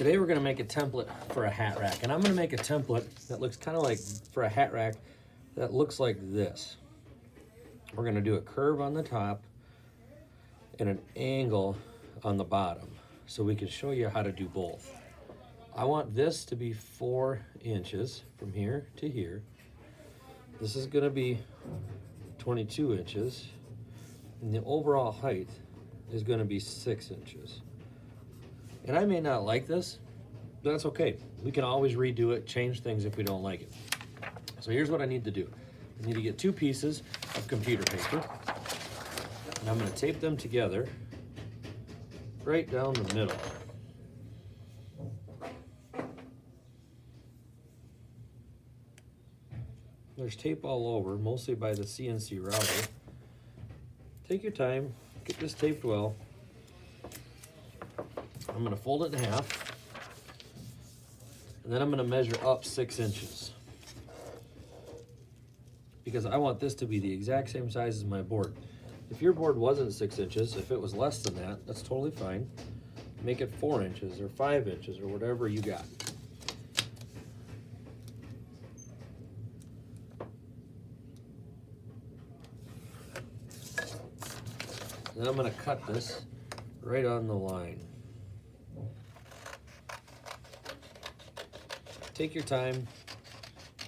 Today we're going to make a template for a hat rack, and I'm going to make a template that looks kind of like, for a hat rack, that looks like this. We're going to do a curve on the top and an angle on the bottom, so we can show you how to do both. I want this to be 4 inches from here to here. This is going to be 22 inches, and the overall height is going to be 6 inches. And I may not like this, but that's okay. We can always redo it, change things if we don't like it. So here's what I need to do. I need to get 2 pieces of computer paper, and I'm going to tape them together right down the middle. There's tape all over, mostly by the CNC router. Take your time, get this taped well. I'm going to fold it in half, and then I'm going to measure up 6 inches, because I want this to be the exact same size as my board. If your board wasn't 6 inches, if it was less than that, that's totally fine. Make it 4 inches or 5 inches or whatever you got. Then I'm going to cut this right on the line. Take your time.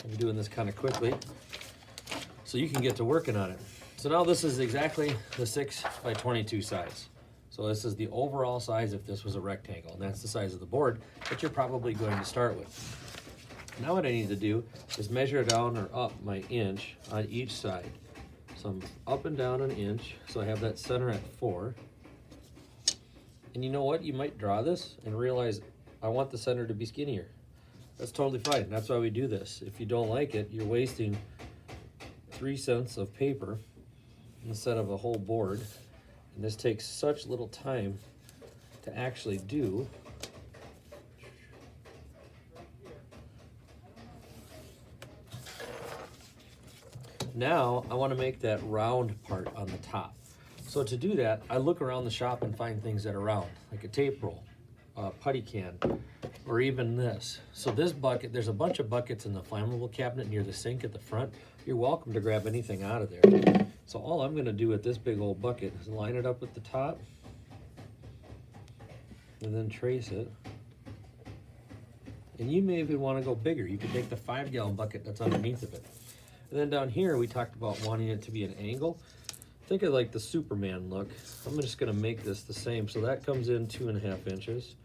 I'm doing this kind of quickly so you can get to working on it. So now this is exactly the 6 by 22 size. So this is the overall size if this was a rectangle, and that's the size of the board that you're probably going to start with. Now what I need to do is measure down or up my inch on each side. So I'm up and down an inch, so I have that center at 4. And you know what? You might draw this and realize I want the center to be skinnier. That's totally fine. That's why we do this. If you don't like it, you're wasting 3 cents of paper instead of a whole board. And this takes such little time to actually do. Now I want to make that round part on the top. So to do that, I look around the shop and find things that are round, like a tape roll, a putty can, or even this. So this bucket, there's a bunch of buckets in the flammable cabinet near the sink at the front. You're welcome to grab anything out of there. So all I'm going to do with this big old bucket is line it up at the top and then trace it. And you may even want to go bigger. You could take the 5-gallon bucket that's underneath of it. And then down here, we talked about wanting it to be an angle. Think of like the Superman look. I'm just going to make this the same. So that comes in 2.5 inches.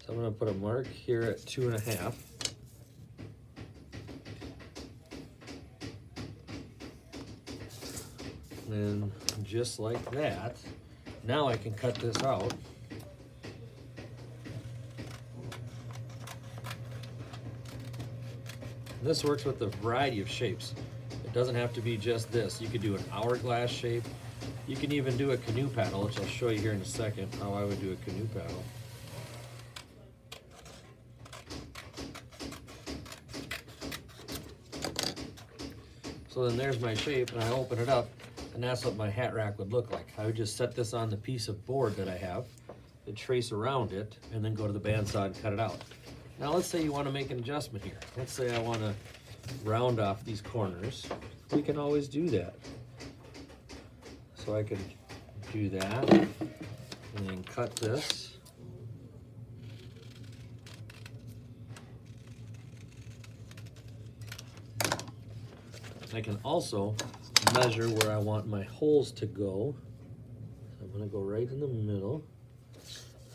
So I'm going to put a mark here at 2.5. And just like that, now I can cut this out. This works with a variety of shapes. It doesn't have to be just this. You could do an hourglass shape. You can even do a canoe paddle, which I'll show you here in a second how I would do a canoe paddle. So then there's my shape, and I open it up, and that's what my hat rack would look like. I would just set this on the piece of board that I have, and trace around it, and then go to the bandsaw and cut it out. Now let's say you want to make an adjustment here. Let's say I want to round off these corners. We can always do that. So I can do that, and then cut this. I can also measure where I want my holes to go. So I'm going to go right in the middle,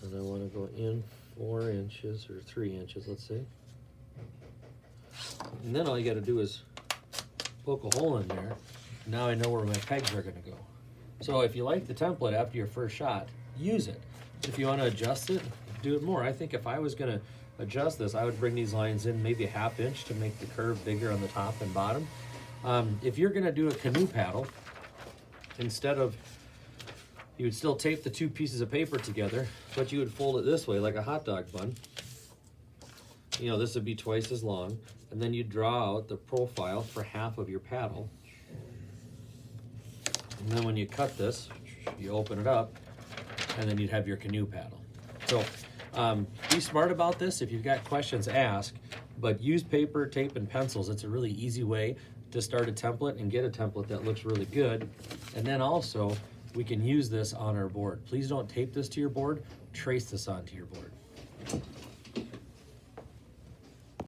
and I want to go in 4 inches or 3 inches, let's say. And then all you got to do is poke a hole in there. Now I know where my pegs are going to go. So if you like the template after your first shot, use it. If you want to adjust it, do it more. I think if I was going to adjust this, I would bring these lines in maybe 1/2 inch to make the curve bigger on the top and bottom. If you're going to do a canoe paddle, instead of, you would still tape the 2 pieces of paper together, but you would fold it this way like a hot dog bun. You know, this would be twice as long, and then you draw out the profile for 1/2 of your paddle. And then when you cut this, you open it up, and then you'd have your canoe paddle. So Be smart about this. If you've got questions, ask, but use paper, tape, and pencils. It's a really easy way to start a template and get a template that looks really good. And then also, we can use this on our board. Please don't tape this to your board, trace this onto your board.